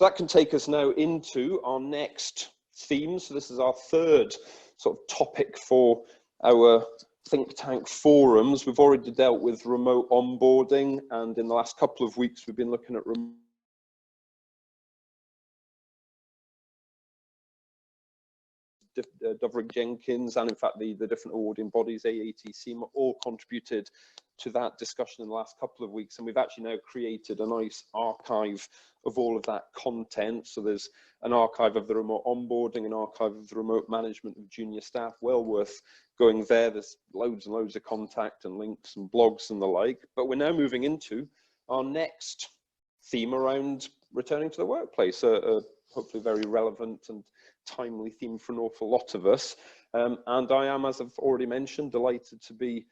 that can take us now into our next theme. So this is our third sort of topic for our think tank forums. We've already dealt with remote onboarding, and in the last couple of weeks we've been looking at Doverick Jenkins, and in fact the different awarding bodies, AAT, CIMA, all contributed to that discussion in the last couple of weeks, and we've actually now created a nice archive of all of that content. So there's an archive of the remote onboarding, an archive of the remote management of junior staff, well worth going there. There's loads and loads of contact and links and blogs and the like. But we're now moving into our next theme around returning to the workplace, a hopefully very relevant and timely theme for an awful lot of us. And I am, as I've already mentioned, delighted to be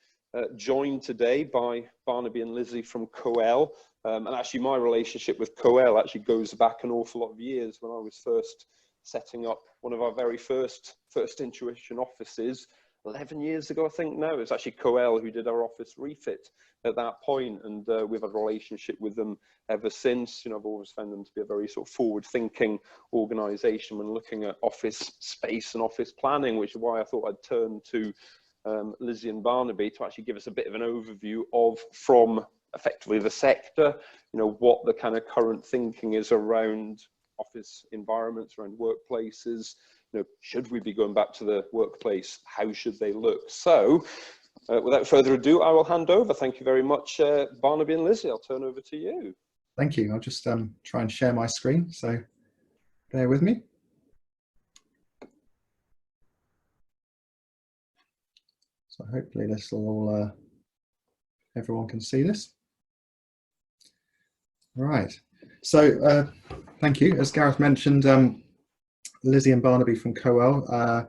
joined today by Barnaby and Lizzie from COEL. And actually my relationship with COEL actually goes back an awful lot of years, when I was first setting up one of our very first Intuition offices 11 years ago, I think now. It's actually COEL who did our office refit at that point, and we've had a relationship with them ever since. You know, I've always found them to be a very sort of forward-thinking organisation when looking at office space and office planning, which is why I thought I'd turn to Lizzie and Barnaby to actually give us a bit of an overview of, from effectively the sector, you know, what the kind of current thinking is around office environments, around workplaces. You know, should we be going back to the workplace? How should they look? So without further ado, I will hand over. Thank you very much, Barnaby and Lizzie. I'll turn over to you. Thank you. I'll just try and share my screen, so bear with me. So hopefully this will all, everyone can see this. All right. So thank you. As Gareth mentioned, Lizzie and Barnaby from COEL.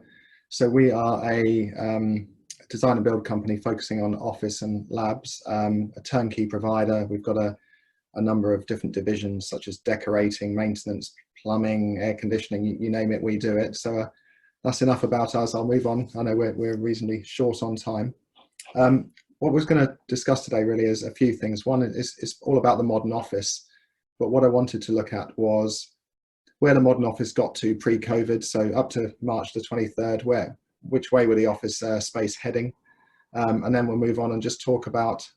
So we are a design and build company focusing on office and labs, a turnkey provider. We've got a number of different divisions, such as decorating, maintenance, plumbing, air conditioning, you name it, we do it. So that's enough about us. I'll move on. I know we're reasonably short on time. What we're going to discuss today really is a few things. One is all about the modern office, but what I wanted to look at was where the modern office got to pre-COVID, so up to March the 23rd, which way were the office space heading? And then we'll move on and just talk about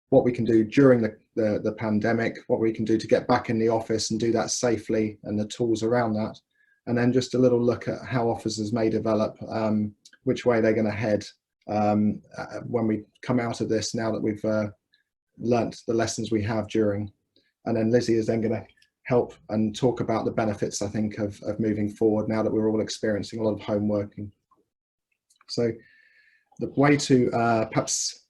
what we can do during the pandemic, what we can do to get back in the office and do that safely, and the tools around that. And then just a little look at how offices may develop, which way they're going to head when we come out of this, now that we've learnt the lessons we have during. And then Lizzie is then going to help and talk about the benefits, I think, of moving forward now that we're all experiencing a lot of home working. So the way to perhaps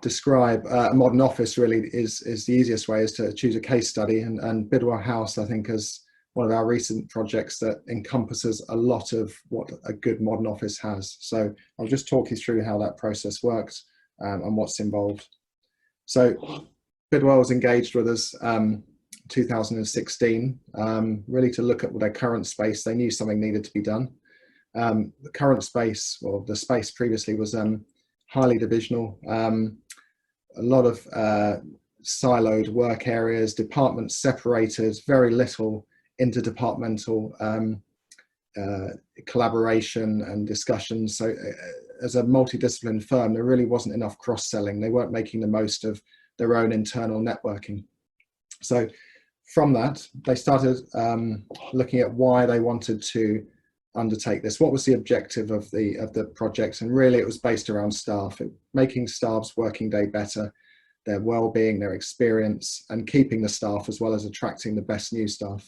describe a modern office really is the easiest way is to choose a case study, and Bidwell House, I think, is one of our recent projects that encompasses a lot of what a good modern office has. So I'll just talk you through how that process works and what's involved. So Bidwell was engaged with us 2016, really to look at their current space. They knew something needed to be done. The current space, or the space previously, was highly divisional, a lot of siloed work areas, departments separated, very little interdepartmental collaboration and discussion. So as a multidisciplinary firm, there really wasn't enough cross-selling. They weren't making the most of their own internal networking. So from that, they started looking at why they wanted to undertake this. What was the objective of the project? And really it was based around staff, making staff's working day better, their well-being, their experience, and keeping the staff, as well as attracting the best new staff.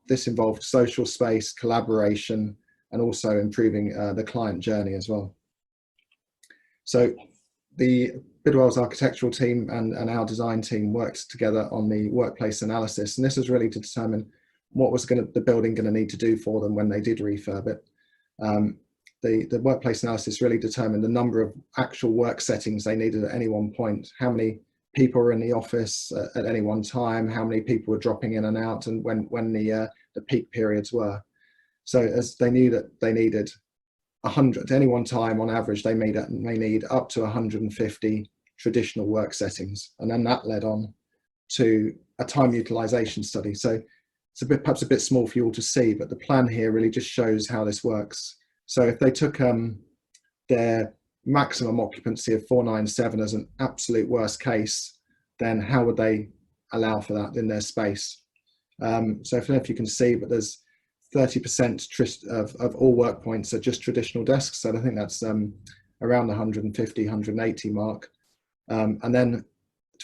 This involved social space, collaboration, and also improving the client journey as well. So the Bidwell's architectural team and our design team worked together on the workplace analysis, and this was really to determine what was the building going to need to do for them when they did refurb it. The workplace analysis really determined the number of actual work settings they needed at any one point, how many people were in the office at any one time, how many people were dropping in and out, and when the peak periods were. So as they knew that they needed 100 at any one time, on average, they may need up to 150 traditional work settings. And then that led on to a time utilization study. So it's perhaps a bit small for you all to see, but the plan here really just shows how this works. So if they took their maximum occupancy of 497 as an absolute worst case, then how would they allow for that in their space? So I don't know if you can see, but there's 30% of all work points are just traditional desks. So I think that's around the 150, 180 mark. And then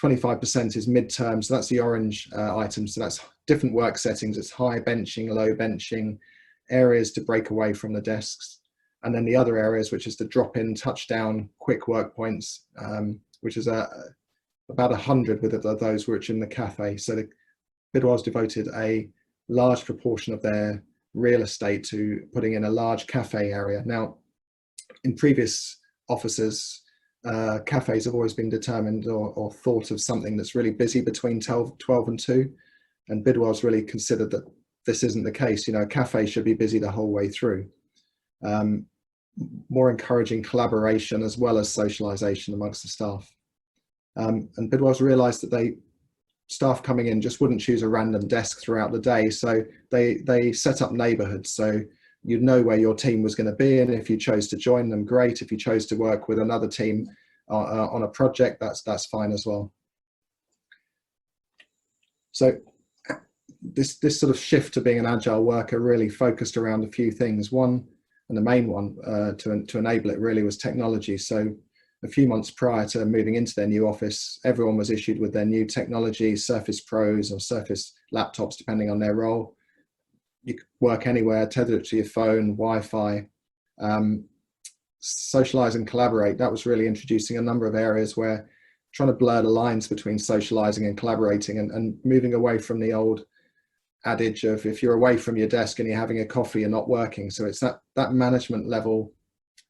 25% is midterm. So that's the orange items. So that's different work settings. It's high benching, low benching, areas to break away from the desks. And then the other areas, which is the drop-in, touchdown, quick work points, which is about 100 with those which in the cafe. So the Bidwell's devoted a large proportion of their real estate to putting in a large cafe area. Now, in previous offices, cafes have always been determined or thought of something that's really busy between 12 and 2. And Bidwell's really considered that this isn't the case. You know, a cafe should be busy the whole way through. More encouraging collaboration as well as socialization amongst the staff. And Bidwell's realized that staff coming in just wouldn't choose a random desk throughout the day. So they set up neighborhoods. So you'd know where your team was going to be. And if you chose to join them, great. If you chose to work with another team on a project, that's fine as well. So this sort of shift to being an agile worker really focused around a few things. One, and the main one to enable it really, was technology. So a few months prior to moving into their new office, everyone was issued with their new technology, Surface Pros or Surface laptops, depending on their role. You could work anywhere, tether it to your phone, Wi-Fi, socialize and collaborate. That was really introducing a number of areas where trying to blur the lines between socializing and collaborating, and moving away from the old adage of if you're away from your desk and you're having a coffee, you're not working. So it's that management level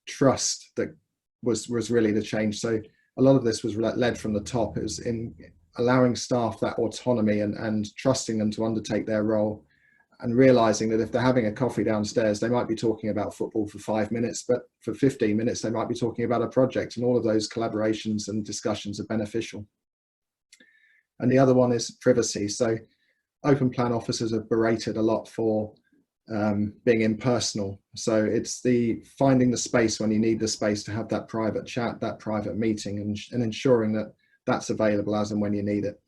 trust that was really the change. So a lot of this was led from the top. It was in allowing staff that autonomy and trusting them to undertake their role, and realizing that if they're having a coffee downstairs, they might be talking about football for 5 minutes, but for 15 minutes, they might be talking about a project, and all of those collaborations and discussions are beneficial. And the other one is privacy. So open plan officers are berated a lot for being impersonal. So it's finding the space when you need the space to have that private chat, that private meeting, and ensuring that that's available as and when you need it.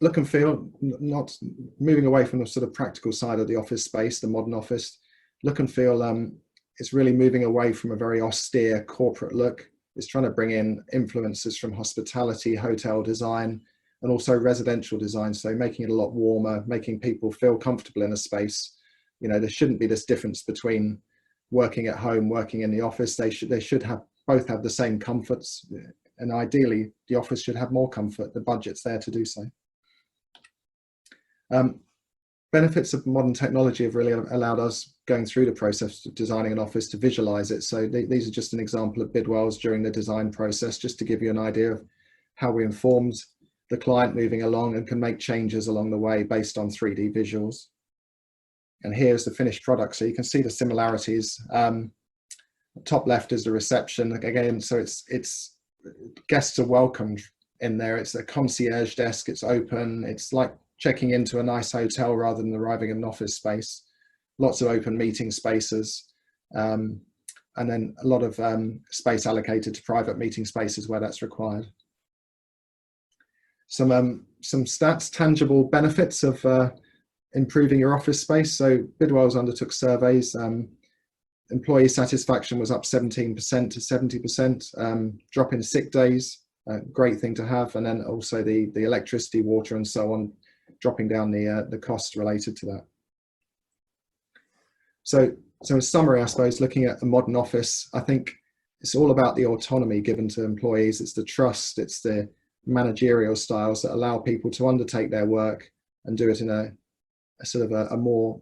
Look and feel, not moving away from the sort of practical side of the office space, the modern office. Look and feel, it's really moving away from a very austere corporate look. It's trying to bring in influences from hospitality, hotel design, and also residential design. So making it a lot warmer, making people feel comfortable in a space. You know, there shouldn't be this difference between working at home, working in the office. They should both have the same comforts. And ideally, the office should have more comfort. The budget's there to do so. Benefits of modern technology have really allowed us, going through the process of designing an office, to visualize it. So these are just an example of Bidwell's during the design process, just to give you an idea of how we informed the client moving along and can make changes along the way based on 3D visuals. And here's the finished product. So you can see the similarities. Top left is the reception again. So it's guests are welcomed in there. It's a concierge desk. It's open. It's like checking into a nice hotel rather than arriving in an office space. Lots of open meeting spaces. And then a lot of space allocated to private meeting spaces where that's required. Some stats, tangible benefits of improving your office space. So Bidwell's undertook surveys. Employee satisfaction was up 17% to 70%. Drop in sick days, great thing to have. And then also the electricity, water, and so on, dropping down the costs related to that. So in summary, I suppose, looking at a modern office, I think it's all about the autonomy given to employees. It's the trust, it's the managerial styles that allow people to undertake their work and do it in a sort of a more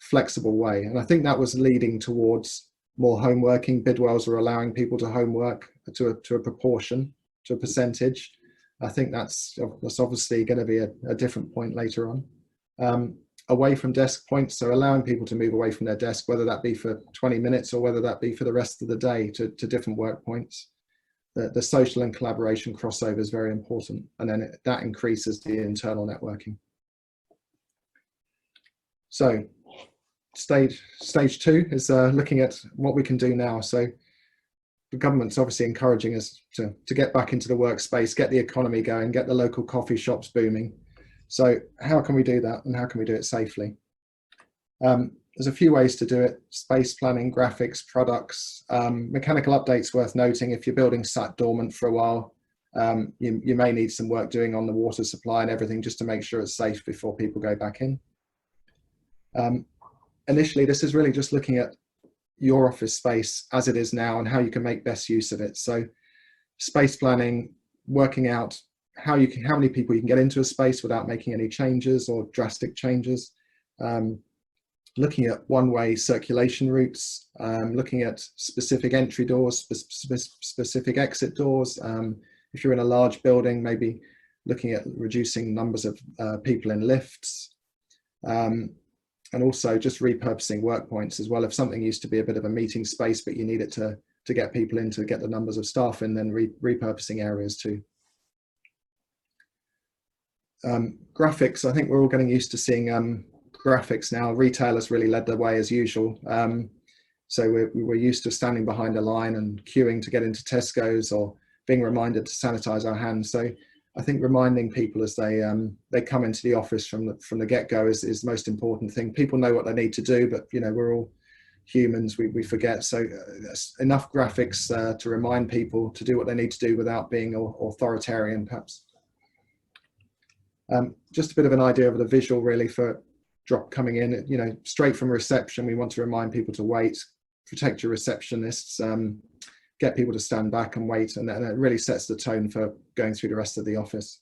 flexible way. And I think that was leading towards more home working. Bidwell's were allowing people to homework to a proportion, to a percentage. I think that's obviously going to be a different point later on. Away from desk points, so allowing people to move away from their desk, whether that be for 20 minutes or whether that be for the rest of the day, to different work points. the social and collaboration crossover is very important, and then that increases the internal networking. So stage 2 is looking at what we can do now. So the government's obviously encouraging us to get back into the workspace, get the economy going, get the local coffee shops booming. So how can we do that, and how can we do it safely? There's a few ways to do it: space planning, graphics, products. Mechanical updates worth noting. If your building's sat dormant for a while, you may need some work doing on the water supply and everything, just to make sure it's safe before people go back in. Initially, this is really just looking at your office space as it is now and how you can make best use of it. So space planning, working out how many people you can get into a space without making any changes or drastic changes. Looking at one-way circulation routes, looking at specific entry doors, specific exit doors. If you're in a large building, maybe looking at reducing numbers of people in lifts. And also just repurposing work points as well. If something used to be a bit of a meeting space, but you need it to get people in, to get the numbers of staff in, then repurposing areas too. Graphics, I think we're all getting used to seeing graphics now. Retailers really led the way as usual. So we're used to standing behind a line and queuing to get into Tesco's, or being reminded to sanitize our hands. So I think reminding people as they come into the office from the get-go is the most important thing. People know what they need to do, but we're all humans, we forget. So enough graphics to remind people to do what they need to do without being authoritarian, perhaps. Just a bit of an idea of the visual really for drop coming in. Straight from reception, we want to remind people to wait, protect your receptionists, get people to stand back and wait, and it really sets the tone for going through the rest of the office.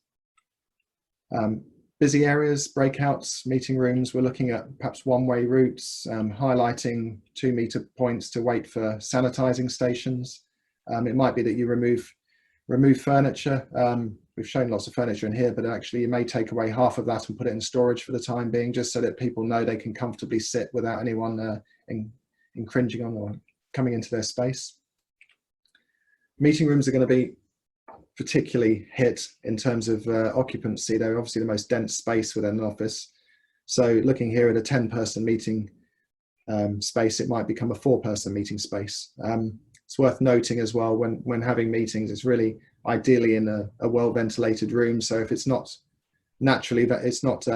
Busy areas, breakouts, meeting rooms, we're looking at perhaps one-way routes, highlighting 2-meter points to wait for sanitizing stations. It might be that you remove furniture. We've shown lots of furniture in here, but actually you may take away half of that and put it in storage for the time being, just so that people know they can comfortably sit without anyone infringing on or coming into their space. Meeting rooms are going to be particularly hit in terms of occupancy. They're obviously the most dense space within an office. So looking here at a 10-person meeting space, it might become a 4-person meeting space. It's worth noting as well, when having meetings, it's really ideally in a well-ventilated room. So if it's not naturally, that it's not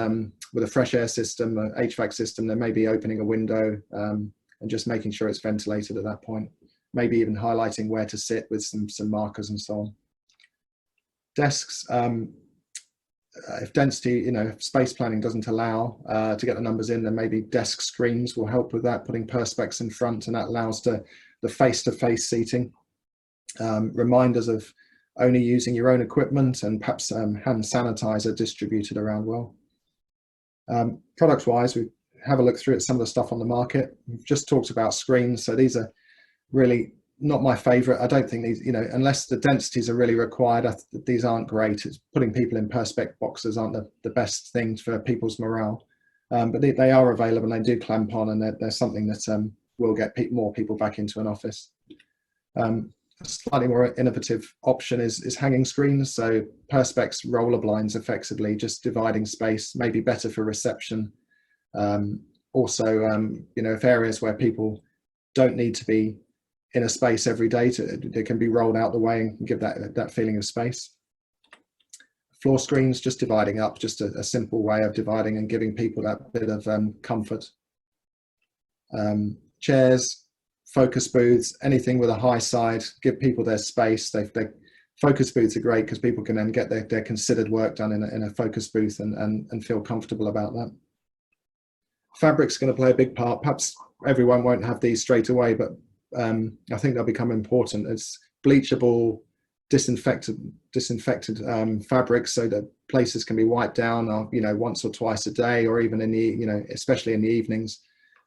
with a fresh air system, an HVAC system, then maybe opening a window and just making sure it's ventilated at that point. Maybe even highlighting where to sit with some markers and so on. Desks, if density, if space planning doesn't allow to get the numbers in, then maybe desk screens will help with that, putting perspex in front, and that allows the face-to-face seating. Reminders of only using your own equipment, and perhaps hand sanitizer distributed around well. Product-wise, we have a look through at some of the stuff on the market. We've just talked about screens, so these are really not my favorite. I don't think these, unless the densities are really required, these aren't great. It's putting people in perspex boxes aren't the best things for people's morale. But they are available, and they do clamp on, and they're something that will get more people back into an office. A slightly more innovative option is hanging screens. So perspex roller blinds, effectively just dividing space, maybe better for reception. Also, if areas where people don't need to be in a space every day, they can be rolled out the way and give that feeling of space. Floor screens, just dividing up, just a simple way of dividing and giving people that bit of comfort. Chairs, focus booths, anything with a high side, give people their space. Focus booths are great because people can then get their considered work done in a focus booth and feel comfortable about that. Fabric's going to play a big part. Perhaps everyone won't have these straight away, but I think they'll become important. It's bleachable, disinfected fabrics, so that places can be wiped down, once or twice a day, or even in the, especially in the evenings.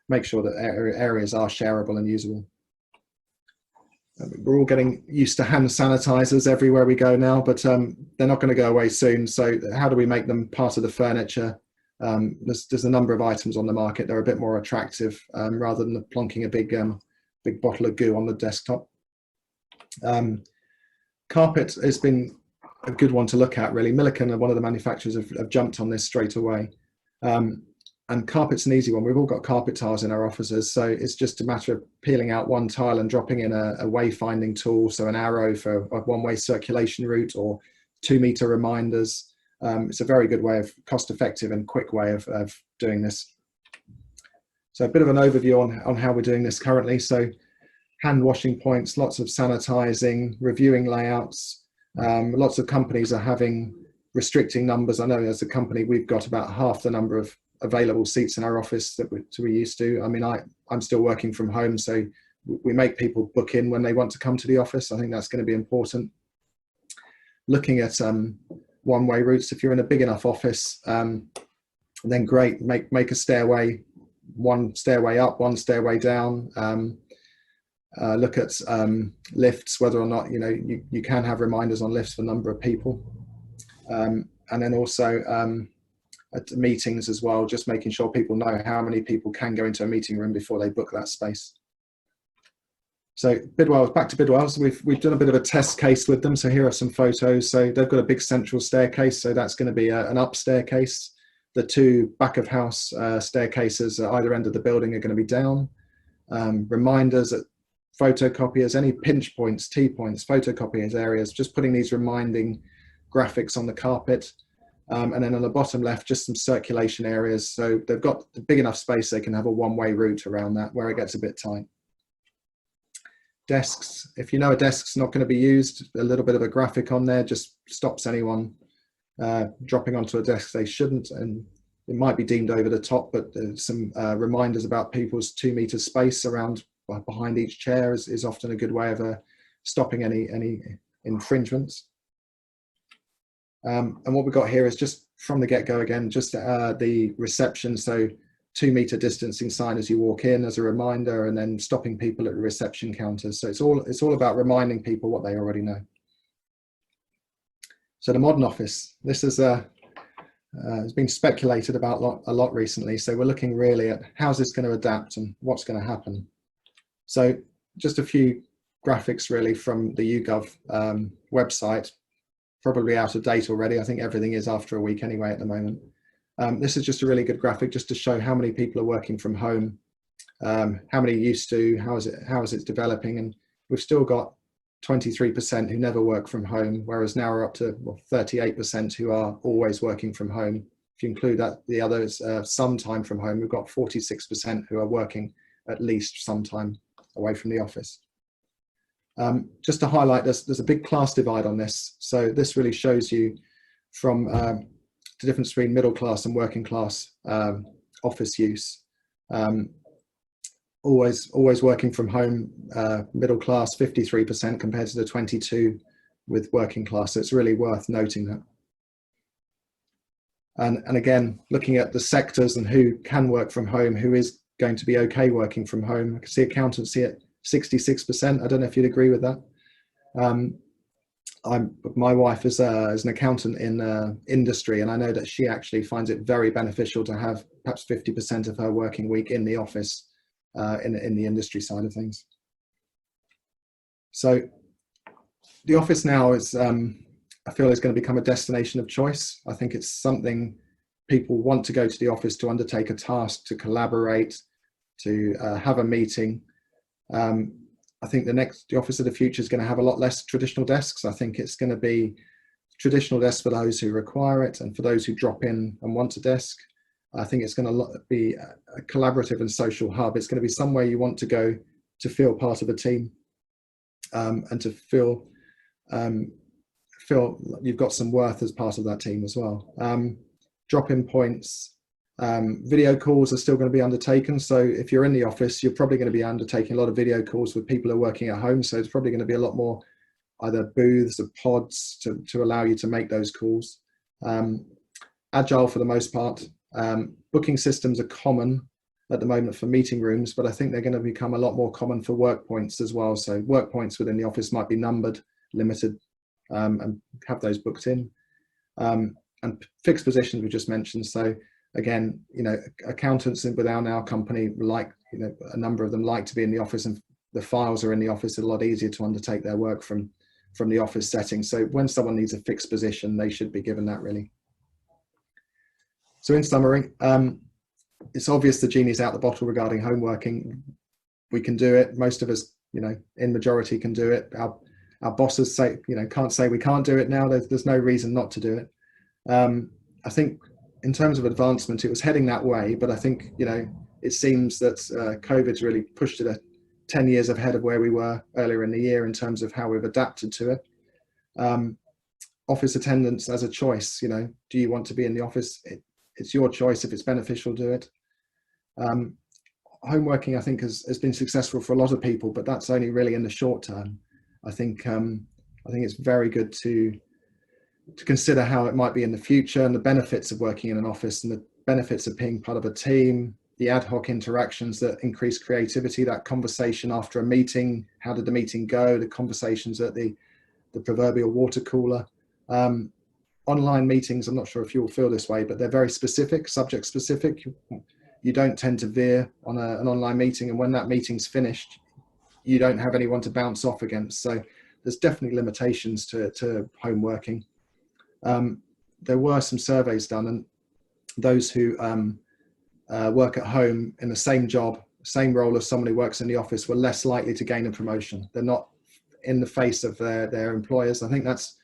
Make sure that areas are shareable and usable. We're all getting used to hand sanitizers everywhere we go now, but they're not going to go away soon. So how do we make them part of the furniture? There's a number of items on the market that are a bit more attractive, rather than plonking a big bottle of goo on the desktop. Carpet has been a good one to look at, really. Milliken, one of the manufacturers, have jumped on this straight away. And carpet's an easy one. We've all got carpet tiles in our offices, so it's just a matter of peeling out one tile and dropping in a wayfinding tool, so an arrow for a one-way circulation route or 2-meter reminders. It's a very good way of cost-effective and quick way of doing this. So a bit of an overview on how we're doing this currently. So hand washing points, lots of sanitizing, reviewing layouts. Lots of companies are having restricting numbers. I know as a company, we've got about half the number of available seats in our office that we're used to. I mean, I'm still working from home, so we make people book in when they want to come to the office. I think that's going to be important. Looking at one-way routes, if you're in a big enough office, then great, make a stairway, one stairway up, one stairway down. Look at lifts, whether or not you can have reminders on lifts for a number of people, and then also at meetings as well, just making sure people know how many people can go into a meeting room before they book that space. So Bidwell's, back to Bidwell's, we've done a bit of a test case with them. So here are some photos. So they've got a big central staircase, so that's going to be an up staircase. The 2 back of house staircases at either end of the building are going to be down. Reminders at photocopiers, any pinch points, T-points, photocopiers areas, just putting these reminding graphics on the carpet. And then on the bottom left, just some circulation areas. So they've got a big enough space they can have a one-way route around that where it gets a bit tight. Desks, if you know a desk's not going to be used, a little bit of a graphic on there just stops anyone dropping onto a desk they shouldn't, and it might be deemed over the top, but some reminders about people's 2-meter space around behind each chair is often a good way of stopping any infringements. And what we've got here is just from the get-go again, just the reception, so 2-meter distancing sign as you walk in as a reminder, and then stopping people at the reception counters. So it's all about reminding people what they already know. So the modern office, this is has been speculated about a lot recently. So we're looking really at how's this going to adapt and what's going to happen. So just a few graphics really from the YouGov website, probably out of date already. I think everything is after a week anyway at the moment. This is just a really good graphic just to show how many people are working from home, how many used to, how is it developing, and we've still got 23% who never work from home, whereas now we're up to 38% who are always working from home. If you include that, the others some time from home, we've got 46% who are working at least some time away from the office. Just to highlight, there's a big class divide on this. So this really shows you from the difference between middle class and working class office use. Always working from home, middle class 53% compared to the 22 with working class. So it's really worth noting that. And again, looking at the sectors and who can work from home, who is going to be okay working from home. I can see accountancy at 66%. I don't know if you'd agree with that. My wife is an accountant in industry, and I know that she actually finds it very beneficial to have perhaps 50% of her working week in the office in the industry side of things. So the office now is, I feel, is going to become a destination of choice. I think it's something people want to go to the office to undertake a task, to collaborate, to have a meeting. I think the office of the future is going to have a lot less traditional desks. I think it's going to be traditional desks for those who require it, and for those who drop in and want a desk. I think it's going to be a collaborative and social hub. It's going to be somewhere you want to go to feel part of a team, and to feel you've got some worth as part of that team as well. Drop-in points, video calls are still going to be undertaken. So if you're in the office, you're probably going to be undertaking a lot of video calls with people who are working at home. So it's probably going to be a lot more either booths or pods to allow you to make those calls. Agile for the most part. Booking systems are common at the moment for meeting rooms, but I think they're going to become a lot more common for work points as well. So work points within the office might be numbered, limited, and have those booked in. And fixed positions we just mentioned. So again, accountants within our company a number of them like to be in the office, and the files are in the office. It's a lot easier to undertake their work from from the office setting. So when someone needs a fixed position, they should be given that, really. So in summary, it's obvious the genie's out the bottle regarding home working. We can do it. Most of us, in majority can do it. Our bosses say, can't say we can't do it now. There's no reason not to do it. I think in terms of advancement, it was heading that way, but I think, it seems that COVID's really pushed it 10 years ahead of where we were earlier in the year in terms of how we've adapted to it. Office attendance as a choice, do you want to be in the office? It's your choice. If it's beneficial, do it. Home working, I think, has been successful for a lot of people, but that's only really in the short term. I think it's very good to consider how it might be in the future, and the benefits of working in an office, and the benefits of being part of a team, the ad hoc interactions that increase creativity, that conversation after a meeting, how did the meeting go, the conversations at the proverbial water cooler. Online meetings, I'm not sure if you will feel this way, but they're very specific, subject specific. You don't tend to veer on an online meeting, and when that meeting's finished, you don't have anyone to bounce off against. So there's definitely limitations to home working. There were some surveys done, and those who work at home in the same job, same role as someone who works in the office, were less likely to gain a promotion. They're not in the face of their employers. I think that's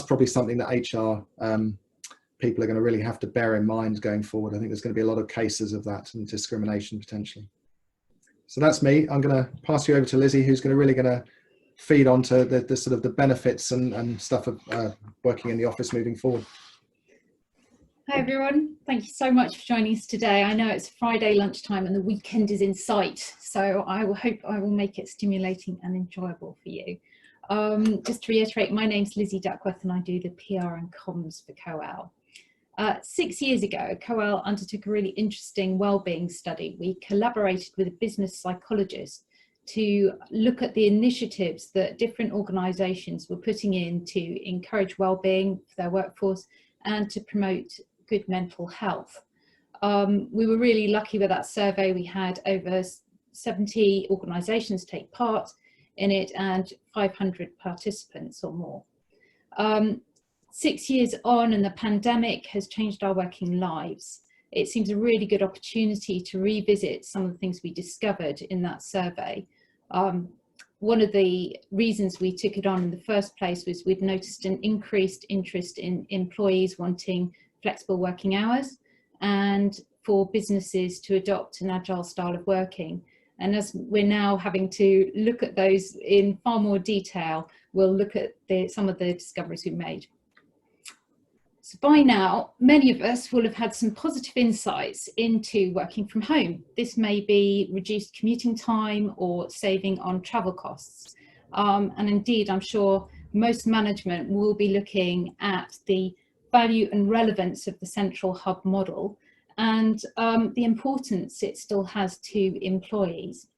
probably something that HR people are going to really have to bear in mind going forward. I think there's going to be a lot of cases of that and discrimination potentially. So that's me. I'm going to pass you over to Lizzie, who's going to feed onto the sort of the benefits and stuff of working in the office moving forward. Hi everyone, thank you so much for joining us today. I know it's Friday lunchtime and the weekend is in sight, so I hope I will make it stimulating and enjoyable for you. Just to reiterate, my name's Lizzie Duckworth and I do the PR and comms for COEL. 6 years ago, COEL undertook a really interesting wellbeing study. We collaborated with a business psychologist to look at the initiatives that different organisations were putting in to encourage wellbeing for their workforce and to promote good mental health. We were really lucky with that survey. We had over 70 organisations take part in it and 500 participants or more. 6 years on, and the pandemic has changed our working lives. It seems a really good opportunity to revisit some of the things we discovered in that survey. One of the reasons we took it on in the first place was we'd noticed an increased interest in employees wanting flexible working hours and for businesses to adopt an agile style of working. And as we're now having to look at those in far more detail, we'll look at some of the discoveries we made. So by now, many of us will have had some positive insights into working from home. This may be reduced commuting time or saving on travel costs. And indeed, I'm sure most management will be looking at the value and relevance of the central hub model and the importance it still has to employees.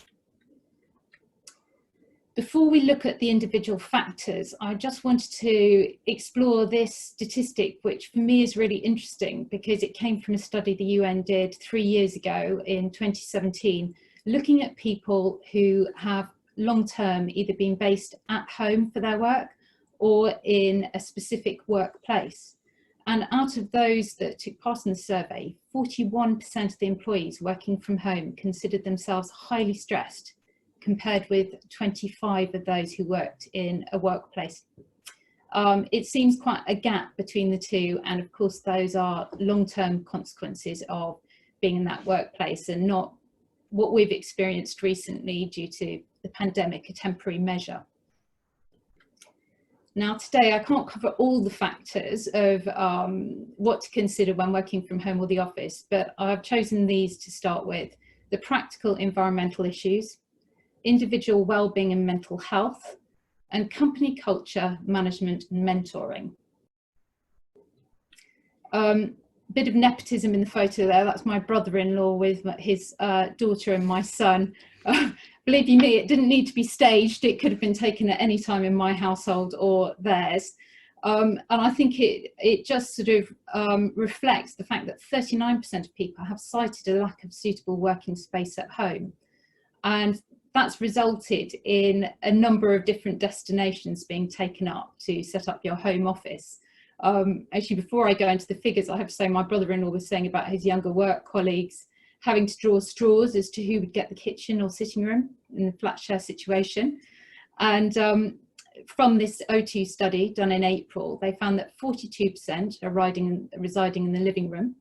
Before we look at the individual factors, I just wanted to explore this statistic, which for me is really interesting because it came from a study the UN did 3 years ago in 2017, looking at people who have long-term either been based at home for their work or in a specific workplace. And out of those that took part in the survey, 41% of the employees working from home considered themselves highly stressed, compared with 25 of those who worked in a workplace. It seems quite a gap between the two, and of course those are long-term consequences of being in that workplace and not what we've experienced recently due to the pandemic, a temporary measure. Now today I can't cover all the factors of what to consider when working from home or the office, but I've chosen these to start with: the practical environmental issues, individual well-being and mental health, and company culture, management and mentoring. Bit of nepotism in the photo there. That's my brother-in-law with his daughter and my son. Believe you me, it didn't need to be staged. It could have been taken at any time in my household or theirs. And I think it just sort of reflects the fact that 39% of people have cited a lack of suitable working space at home. And that's resulted in a number of different destinations being taken up to set up your home office. Actually, before I go into the figures, I have to say my brother-in-law was saying about his younger work colleagues having to draw straws as to who would get the kitchen or sitting room in the flat share situation. And from this O2 study done in April, they found that 42% are residing in the living room,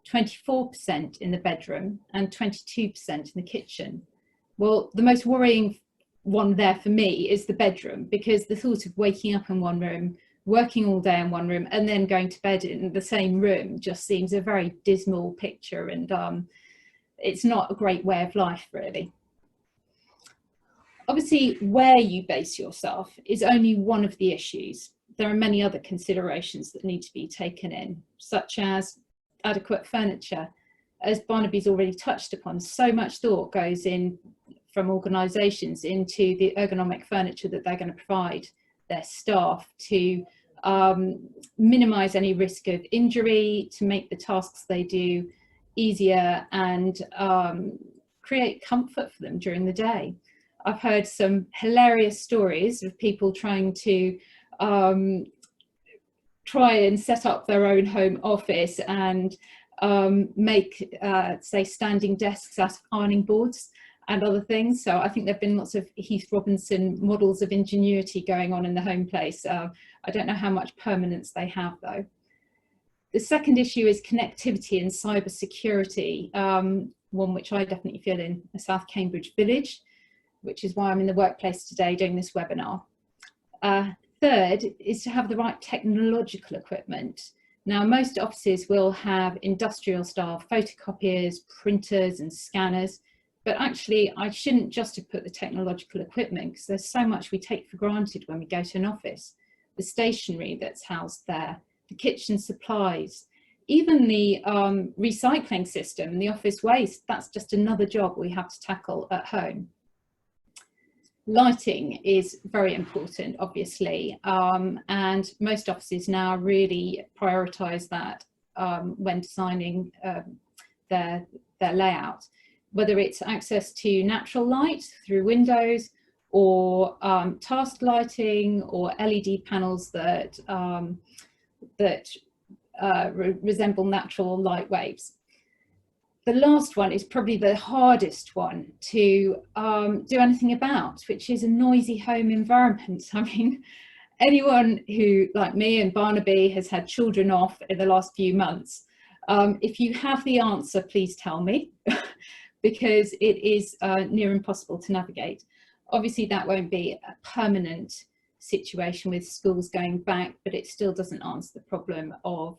24% in the bedroom, and 22% in the kitchen. Well, the most worrying one there for me is the bedroom, because the thought of waking up in one room, working all day in one room, and then going to bed in the same room just seems a very dismal picture, and it's not a great way of life, really. Obviously, where you base yourself is only one of the issues. There are many other considerations that need to be taken in, such as adequate furniture. As Barnaby's already touched upon, so much thought goes in from organisations into the ergonomic furniture that they're going to provide their staff to minimise any risk of injury, to make the tasks they do easier, and create comfort for them during the day. I've heard some hilarious stories of people trying to try and set up their own home office and make, say, standing desks out of ironing boards and other things. So I think there have been lots of Heath Robinson models of ingenuity going on in the home place. I don't know how much permanence they have, though. The second issue is connectivity and cyber security, one which I definitely feel in a South Cambridge village, which is why I'm in the workplace today doing this webinar. Third is to have the right technological equipment. Now, most offices will have industrial style photocopiers, printers and scanners, but actually I shouldn't just have put the technological equipment, because there's so much we take for granted when we go to an office. The stationery that's housed there, the kitchen supplies, even the recycling system, the office waste, that's just another job we have to tackle at home. Lighting is very important, obviously, and most offices now really prioritise that when designing their layout, whether it's access to natural light through windows, or task lighting, or LED panels that resemble natural light waves. The last one is probably the hardest one to do anything about, which is a noisy home environment. I mean, anyone who, like me and Barnaby, has had children off in the last few months, if you have the answer, please tell me, because it is near impossible to navigate. Obviously, that won't be a permanent situation with schools going back, but it still doesn't answer the problem of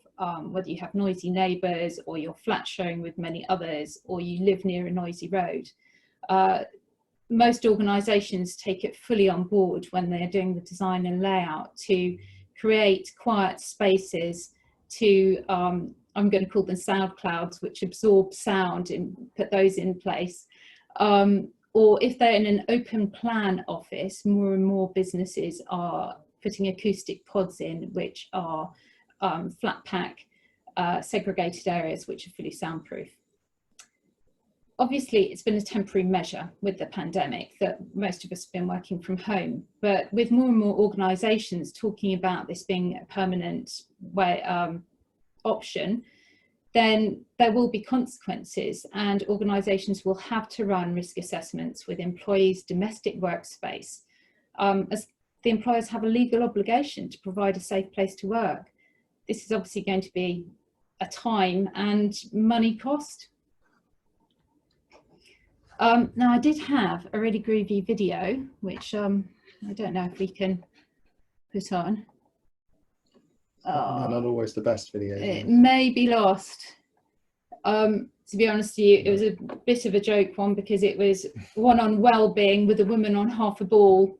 whether you have noisy neighbours, or you're flat sharing with many others, or you live near a noisy road. Most organisations take it fully on board when they're doing the design and layout to create quiet spaces to, I'm going to call them sound clouds, which absorb sound, and put those in place. Or if they're in an open plan office, more and more businesses are putting acoustic pods in, which are flat pack segregated areas which are fully soundproof. Obviously, it's been a temporary measure with the pandemic that most of us have been working from home, but with more and more organisations talking about this being a permanent option, then there will be consequences, and organisations will have to run risk assessments with employees' domestic workspace, as the employers have a legal obligation to provide a safe place to work. This is obviously going to be a time and money cost. Now, I did have a really groovy video, which I don't know if we can put on. Not always the best video. It may be lost. To be honest with you, it was a bit of a joke one, because it was one on Wellbeing with a woman on half a ball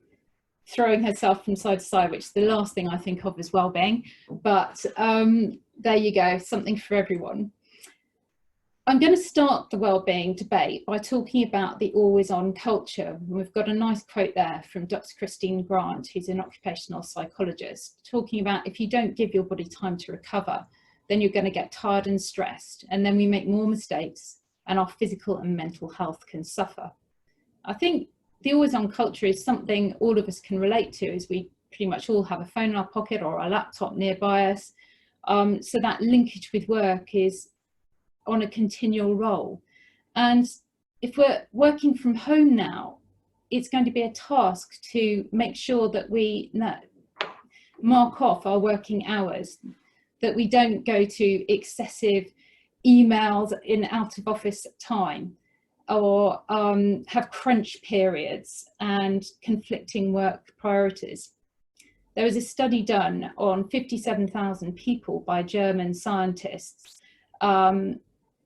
throwing herself from side to side, which is the last thing I think of as Wellbeing. But there you go, something for everyone. I'm going to start the Wellbeing debate by talking about the always-on culture. We've got a nice quote there from Dr. Christine Grant, who's an occupational psychologist, talking about if you don't give your body time to recover, then you're going to get tired and stressed, and then we make more mistakes, and our physical and mental health can suffer. I think the always on culture is something all of us can relate to, as we pretty much all have a phone in our pocket or a laptop nearby us. So that linkage with work is on a continual roll. And if we're working from home now, it's going to be a task to make sure that we mark off our working hours, that we don't go to excessive emails in out of office time, or have crunch periods and conflicting work priorities. There was a study done on 57,000 people by German scientists,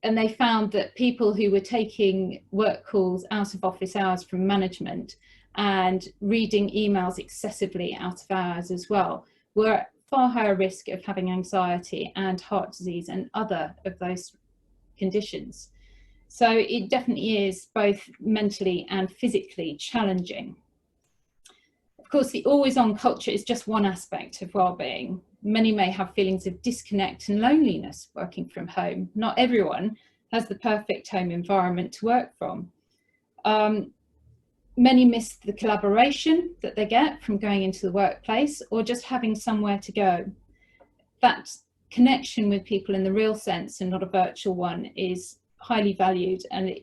and they found that people who were taking work calls out of office hours from management and reading emails excessively out of hours as well were at far higher risk of having anxiety and heart disease and other of those conditions. So it definitely is both mentally and physically challenging. Of course, the always-on culture is just one aspect of well-being. Many may have feelings of disconnect and loneliness working from home. Not everyone has the perfect home environment to work from. Many miss the collaboration that they get from going into the workplace or just having somewhere to go. That connection with people in the real sense and not a virtual one is highly valued, and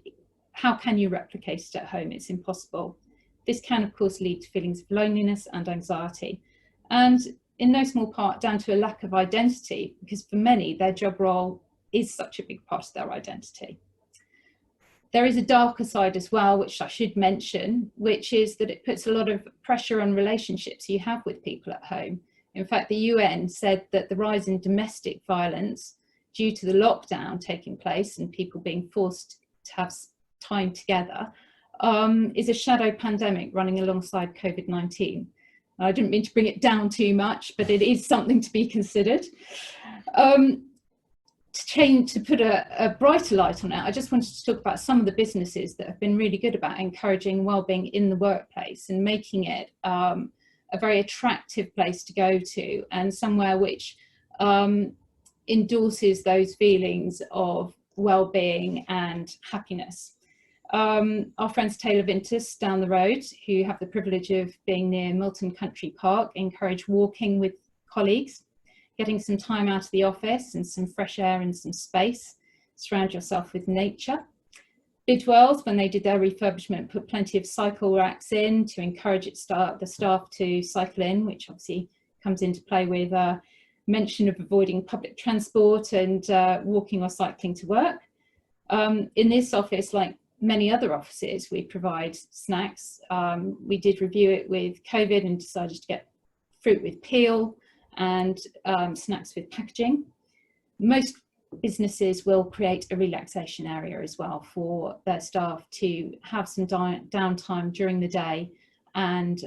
how can you replicate it at home? It's impossible. This can of course lead to feelings of loneliness and anxiety, and in no small part down to a lack of identity, because for many their job role is such a big part of their identity. There is a darker side as well, which I should mention, which is that it puts a lot of pressure on relationships you have with people at home. In fact, the UN said that the rise in domestic violence due to the lockdown taking place and people being forced to have time together is a shadow pandemic running alongside COVID-19. I didn't mean to bring it down too much, but it is something to be considered. To put a brighter light on it, I just wanted to talk about some of the businesses that have been really good about encouraging wellbeing in the workplace and making it a very attractive place to go to, and somewhere which endorses those feelings of well-being and happiness. Our friends Taylor Vintus down the road, who have the privilege of being near Milton Country Park, encourage walking with colleagues, getting some time out of the office and some fresh air and some space. Surround yourself with nature. Bidwell's, when they did their refurbishment, put plenty of cycle racks in to encourage the staff to cycle in, which obviously comes into play with mention of avoiding public transport and walking or cycling to work. In this office, like many other offices, we provide snacks. We did review it with COVID and decided to get fruit with peel and snacks with packaging. Most businesses will create a relaxation area as well for their staff to have some downtime during the day and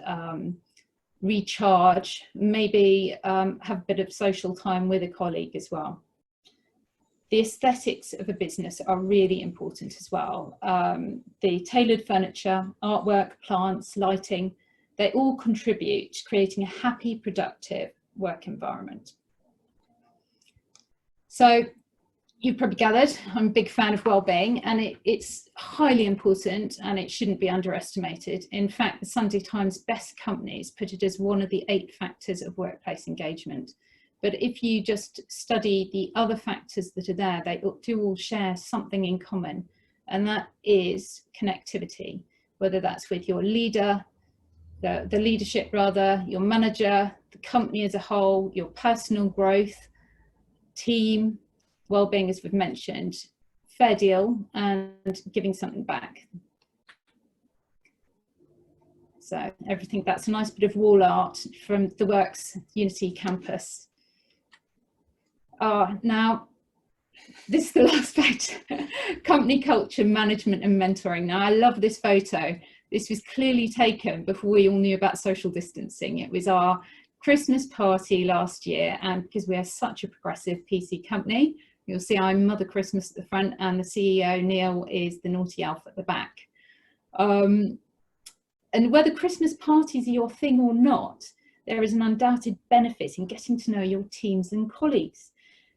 recharge, maybe have a bit of social time with a colleague as well. The aesthetics of a business are really important as well. The tailored furniture, artwork, plants, lighting, they all contribute to creating a happy, productive work environment. So you've probably gathered, I'm a big fan of wellbeing, and it's highly important and it shouldn't be underestimated. In fact, the Sunday Times best companies put it as one of the 8 factors of workplace engagement. But if you just study the other factors that are there, they do all share something in common, and that is connectivity, whether that's with your leader, the leadership rather, your manager, the company as a whole, your personal growth, team, wellbeing, as we've mentioned, fair deal, and giving something back. So everything, that's a nice bit of wall art from the Works Unity campus. Now, this is the last factor, company culture, management and mentoring. Now, I love this photo. This was clearly taken before we all knew about social distancing. It was our Christmas party last year, and because we are such a progressive PC company, you'll see I'm Mother Christmas at the front and the CEO, Neil, is the naughty elf at the back. And whether Christmas parties are your thing or not, there is an undoubted benefit in getting to know your teams and colleagues.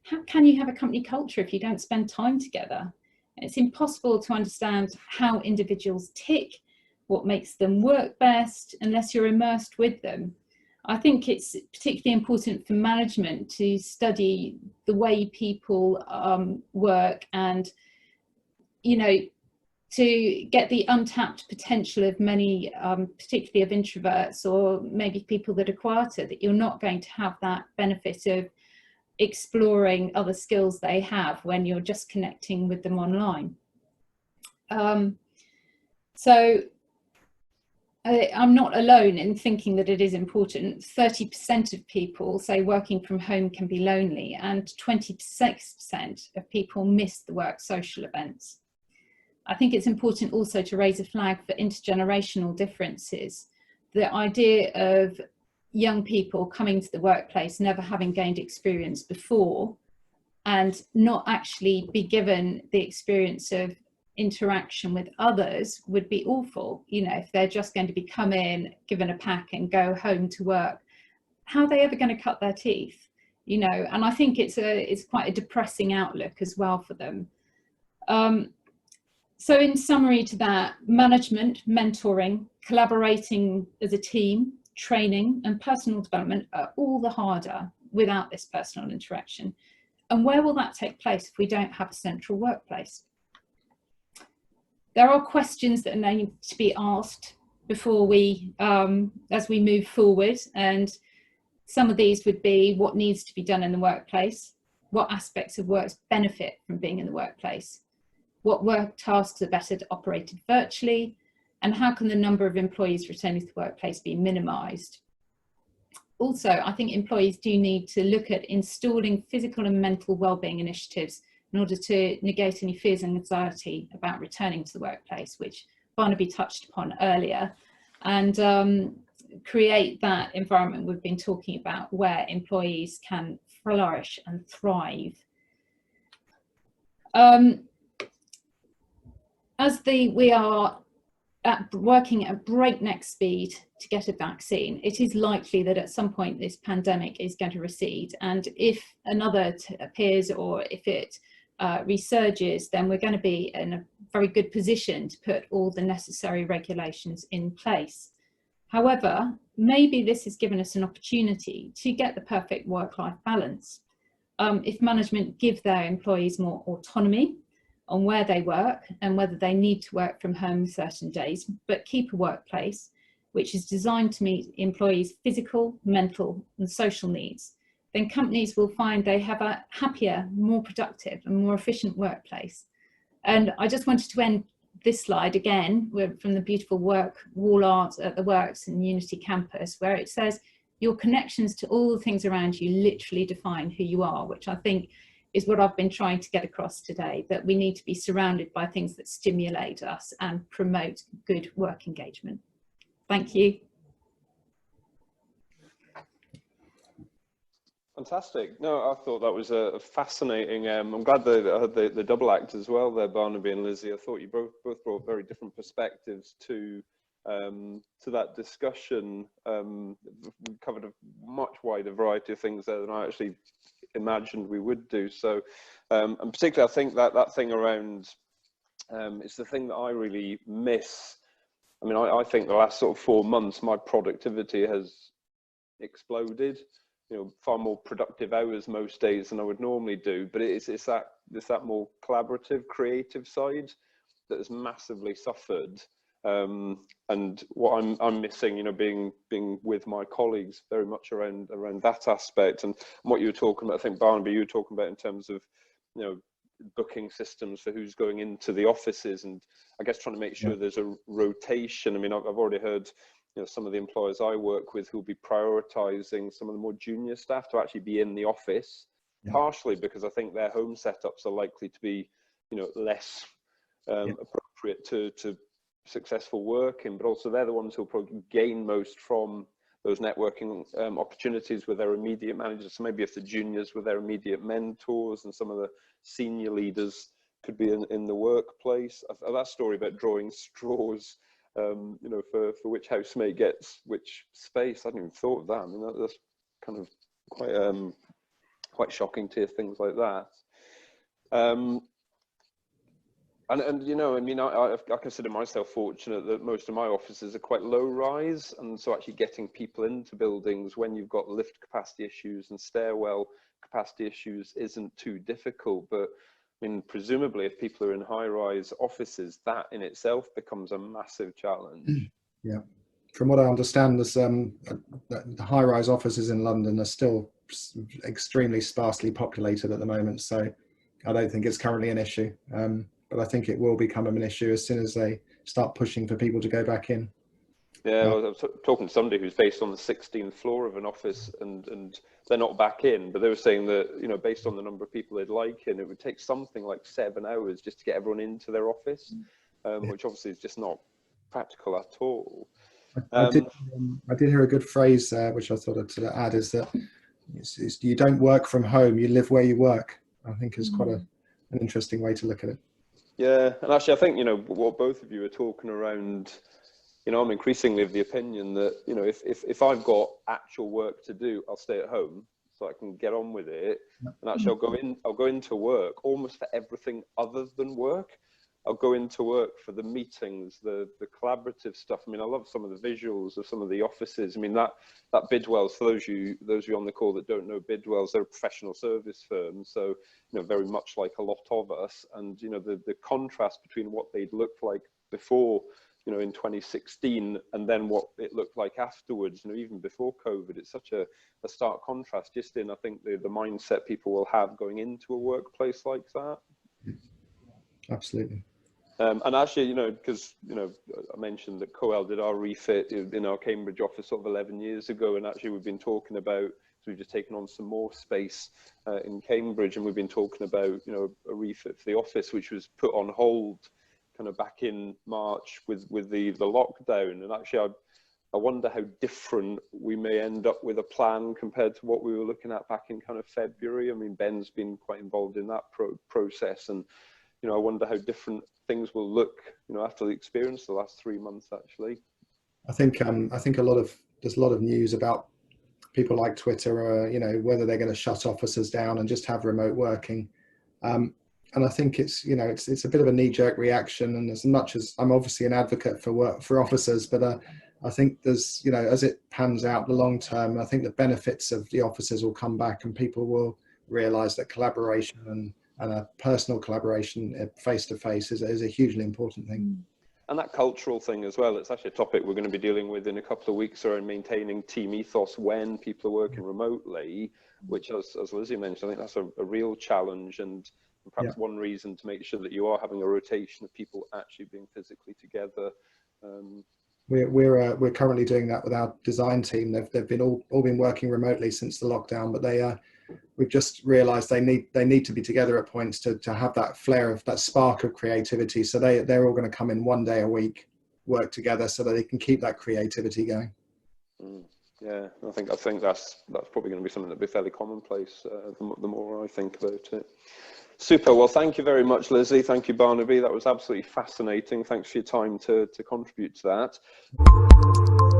How can you have a company culture if you don't spend time together? It's impossible to understand how individuals tick what makes them work best unless you're immersed with them. I think it's particularly important for management to study the way people work, and, you know, to get the untapped potential of many, particularly of introverts or maybe people that are quieter, that you're not going to have that benefit of exploring other skills they have when you're just connecting with them online. So I'm not alone in thinking that it is important. 30% of people say working from home can be lonely, and 26% of people miss the work social events. I think it's important also to raise a flag for intergenerational differences. The idea of young people coming to the workplace never having gained experience before and not actually be given the experience of interaction with others would be awful. You know, if they're just going to be come in, given a pack and go home to work, how are they ever going to cut their teeth? You know, and I think it's quite a depressing outlook as well for them. So in summary to that, management, mentoring, collaborating as a team, training and personal development are all the harder without this personal interaction. And where will that take place if we don't have a central workplace? There are questions that need to be asked before we, as we move forward, and some of these would be what needs to be done in the workplace, what aspects of work benefit from being in the workplace, what work tasks are better operated virtually, and how can the number of employees returning to the workplace be minimised. Also, I think employees do need to look at installing physical and mental wellbeing initiatives in order to negate any fears and anxiety about returning to the workplace, which Barnaby touched upon earlier, and create that environment we've been talking about where employees can flourish and thrive. We are working at breakneck speed to get a vaccine, it is likely that at some point this pandemic is going to recede, and if another appears or if it resurges, then we're going to be in a very good position to put all the necessary regulations in place. However, maybe this has given us an opportunity to get the perfect work-life balance. If management give their employees more autonomy on where they work and whether they need to work from home certain days, but keep a workplace which is designed to meet employees' physical, mental and social needs, then companies will find they have a happier, more productive and more efficient workplace. And I just wanted to end this slide again from the beautiful work wall art at the Works in Unity Campus, where it says your connections to all the things around you literally define who you are, which I think is what I've been trying to get across today, that we need to be surrounded by things that stimulate us and promote good work engagement. Thank you. Fantastic. No, I thought that was a fascinating. I'm glad that I had the double act as well there, Barnaby and Lizzie. I thought you both brought very different perspectives to that discussion. We covered a much wider variety of things there than I actually imagined we would do. So, and particularly, I think that thing around it's the thing that I really miss. I mean, I think the last sort of 4 months, my productivity has exploded. You know, far more productive hours most days than I would normally do. But it's that more collaborative, creative side that has massively suffered. And what I'm missing, you know, being with my colleagues very much around that aspect. And what you were talking about, I think Barnaby, you were talking about in terms of, you know, booking systems for who's going into the offices, and I guess trying to make sure there's a rotation. I mean, I've already heard, you know, some of the employers I work with who'll be prioritizing some of the more junior staff to actually be in the office, partially because I think their home setups are likely to be, you know, less appropriate to successful working, but also they're the ones who'll probably gain most from those networking opportunities with their immediate managers. So maybe if the juniors were their immediate mentors and some of the senior leaders could be in the workplace. That story about drawing straws, you know, for which housemate gets which space, I hadn't even thought of that. I mean, that's kind of quite shocking to hear things like that. And you know, I mean, I consider myself fortunate that most of my offices are quite low rise, and so actually getting people into buildings when you've got lift capacity issues and stairwell capacity issues isn't too difficult. But I mean, presumably if people are in high rise offices, that in itself becomes a massive challenge. Yeah, from what I understand, there's the high rise offices in London are still extremely sparsely populated at the moment, so I don't think it's currently an issue. But I think it will become an issue as soon as they start pushing for people to go back in. Yeah, well, I was talking to somebody who's based on the 16th floor of an office, and they're not back in, but they were saying that, you know, based on the number of people they'd like in, it would take something like 7 hours just to get everyone into their office, which obviously is just not practical at all. I did hear a good phrase which I thought I'd add, is that you don't work from home, you live where you work. I think is quite an interesting way to look at it. Yeah, and actually I think, you know, what both of you are talking around, you know, I'm increasingly of the opinion that, you know, if I've got actual work to do, I'll stay at home so I can get on with it. And actually I'll go into work almost for everything other than work. I'll go into work for the meetings, the collaborative stuff. I mean, I love some of the visuals of some of the offices. I mean, that Bidwell's, for those of you on the call that don't know Bidwell's, they're a professional service firm. So, you know, very much like a lot of us. And, you know, the contrast between what they'd looked like before, you know, in 2016, and then what it looked like afterwards, you know, even before COVID, it's such a stark contrast just in, I think, the mindset people will have going into a workplace like that. Absolutely. And actually, you know, because, you know, I mentioned that COEL did our refit in our Cambridge office sort of 11 years ago, and actually we've been talking about, so we've just taken on some more space in Cambridge, and we've been talking about, you know, a refit for the office, which was put on hold kind of back in March with the lockdown. And actually I wonder how different we may end up with a plan compared to what we were looking at back in kind of February. I mean, Ben's been quite involved in that process, and, you know, I wonder how different things will look, you know, after the experience the last 3 months, actually. I think there's a lot of news about people like Twitter, you know, whether they're going to shut offices down and just have remote working. And I think it's, you know, it's a bit of a knee-jerk reaction. And as much as I'm obviously an advocate for officers, but I think there's, you know, as it pans out the long term, I think the benefits of the offices will come back, and people will realise that collaboration and a personal collaboration face to face is a hugely important thing. And that cultural thing as well, it's actually a topic we're going to be dealing with in a couple of weeks around maintaining team ethos when people are working remotely, which, as Lizzie mentioned, I think that's a real challenge, and perhaps one reason to make sure that you are having a rotation of people actually being physically together. We're currently doing that with our design team. They've been all been working remotely since the lockdown, but we've just realised they need to be together at points to have that flair of that spark of creativity. So they're all going to come in 1 day a week, work together so that they can keep that creativity going. Yeah, I think that's probably going to be something that'll be fairly commonplace the more I think about it. Super. Well, thank you very much, Lizzie. Thank you, Barnaby. That was absolutely fascinating. Thanks for your time to contribute to that.